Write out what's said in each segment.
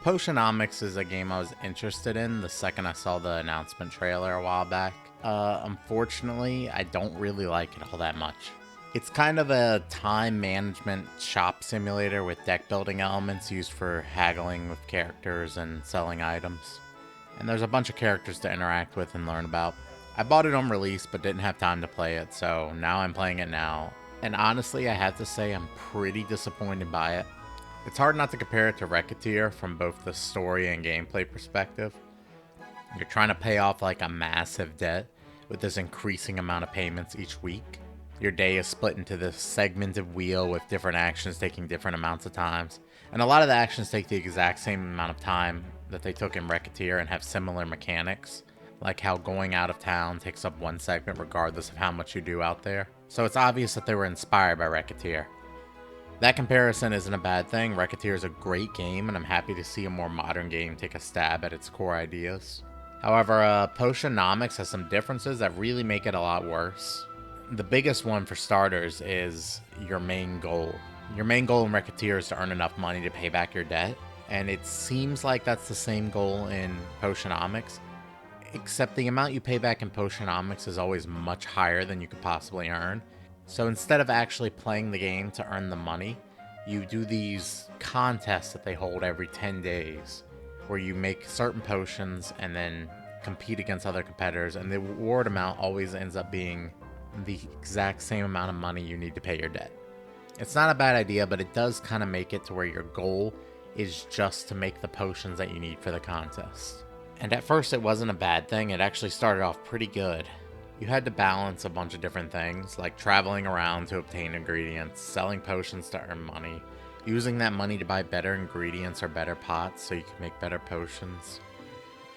Potionomics is a game I was interested in the second I saw the announcement trailer a while back. Unfortunately, I don't really like it all that much. It's kind of a time management shop simulator with deck building elements used for haggling with characters and selling items. And there's a bunch of characters to interact with and learn about. I bought it on release but didn't have time to play it, so now I'm playing it now. And honestly, I have to say I'm pretty disappointed by it. It's hard not to compare it to Racketeer from both the story and gameplay perspective. You're trying to pay off like a massive debt with this increasing amount of payments each week. Your day is split into this segmented wheel with different actions taking different amounts of times. And a lot of the actions take the exact same amount of time that they took in Racketeer and have similar mechanics, like how going out of town takes up one segment regardless of how much you do out there. So it's obvious that they were inspired by Racketeer. That comparison isn't a bad thing. Racketeer is a great game, and I'm happy to see a more modern game take a stab at its core ideas. However, Potionomics has some differences that really make it a lot worse. The biggest one, for starters, is your main goal. Your main goal in Racketeer is to earn enough money to pay back your debt, and it seems like that's the same goal in Potionomics, except the amount you pay back in Potionomics is always much higher than you could possibly earn. So instead of actually playing the game to earn the money, you do these contests that they hold every 10 days, where you make certain potions and then compete against other competitors, and the reward amount always ends up being the exact same amount of money you need to pay your debt. It's not a bad idea, but it does kind of make it to where your goal is just to make the potions that you need for the contest. And at first it wasn't a bad thing, it actually started off pretty good. You had to balance a bunch of different things, like traveling around to obtain ingredients, selling potions to earn money, using that money to buy better ingredients or better pots so you can make better potions,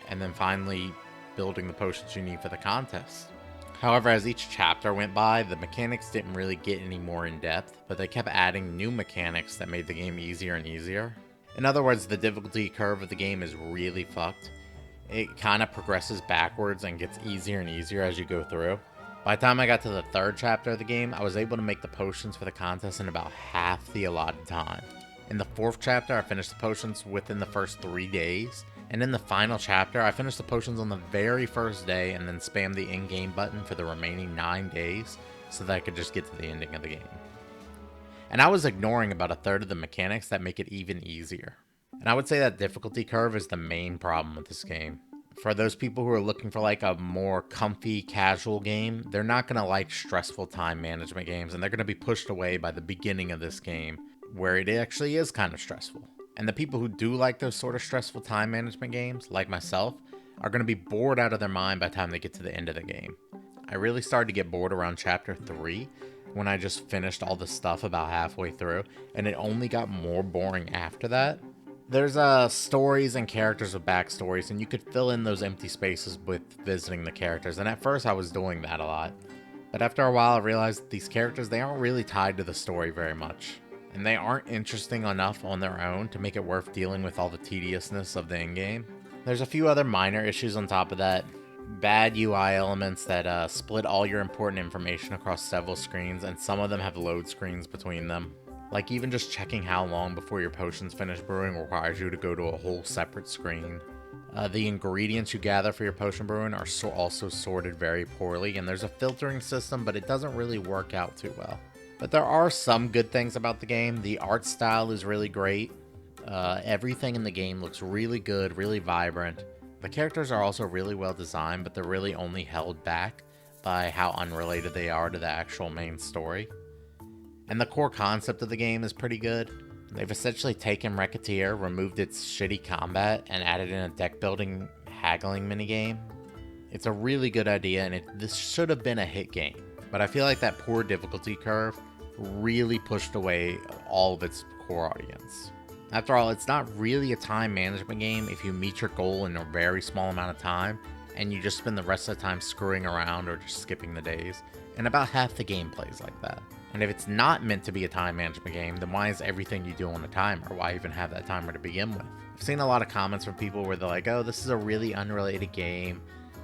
and then finally building the potions you need for the contest. However, as each chapter went by, the mechanics didn't really get any more in depth, but they kept adding new mechanics that made the game easier and easier. In other words, the difficulty curve of the game is really fucked. It kind of progresses backwards and gets easier and easier as you go through. By the time I got to the third chapter of the game, I was able to make the potions for the contest in about half the allotted time. In the fourth chapter, I finished the potions within the first 3 days, and in the final chapter, I finished the potions on the very first day and then spammed the in-game button for the remaining 9 days so that I could just get to the ending of the game. And I was ignoring about a third of the mechanics that make it even easier. And I would say that difficulty curve is the main problem with this game. For those people who are looking for like a more comfy, casual game, they're not going to like stressful time management games, and they're going to be pushed away by the beginning of this game, where it actually is kind of stressful. And the people who do like those sort of stressful time management games, like myself, are going to be bored out of their mind by the time they get to the end of the game. I really started to get bored around chapter 3, when I just finished all the stuff about halfway through, and it only got more boring after that. There's stories and characters with backstories, and you could fill in those empty spaces with visiting the characters, and at first I was doing that a lot. But after a while I realized that these characters, they aren't really tied to the story very much, and they aren't interesting enough on their own to make it worth dealing with all the tediousness of the in-game. There's a few other minor issues on top of that. Bad UI elements that split all your important information across several screens, and some of them have load screens between them. Like even just checking how long before your potions finish brewing requires you to go to a whole separate screen. The ingredients you gather for your potion brewing are also sorted very poorly, and there's a filtering system, but it doesn't really work out too well. But there are some good things about the game. The art style is really great. Everything in the game looks really good, really vibrant. The characters are also really well designed, but they're really only held back by how unrelated they are to the actual main story. And the core concept of the game is pretty good. They've essentially taken Racketeer, removed its shitty combat, and added in a deck building haggling minigame. It's a really good idea, and this should have been a hit game. But I feel like that poor difficulty curve really pushed away all of its core audience. After all, it's not really a time management game if you meet your goal in a very small amount of time, and you just spend the rest of the time screwing around or just skipping the days. And about half the game plays like that. And if it's not meant to be a time management game, then why is everything you do on a timer? Why even have that timer to begin with? I've seen a lot of comments from people where they're like, oh, this is a really unrelated game.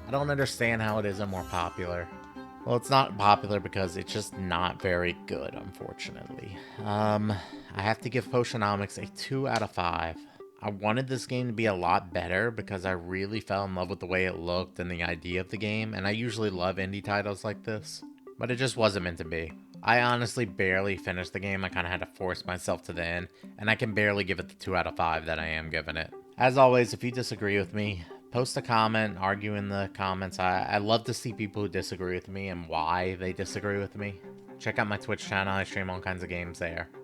I don't understand how it isn't more popular. Well, it's not popular because it's just not very good, unfortunately. I have to give Potionomics a 2 out of 5. I wanted this game to be a lot better because I really fell in love with the way it looked and the idea of the game, and I usually love indie titles like this, but it just wasn't meant to be. I honestly barely finished the game. I kind of had to force myself to the end, and I can barely give it the 2 out of 5 that I am giving it. As always, if you disagree with me, post a comment, argue in the comments. I love to see people who disagree with me and why they disagree with me. Check out my Twitch channel. I stream all kinds of games there.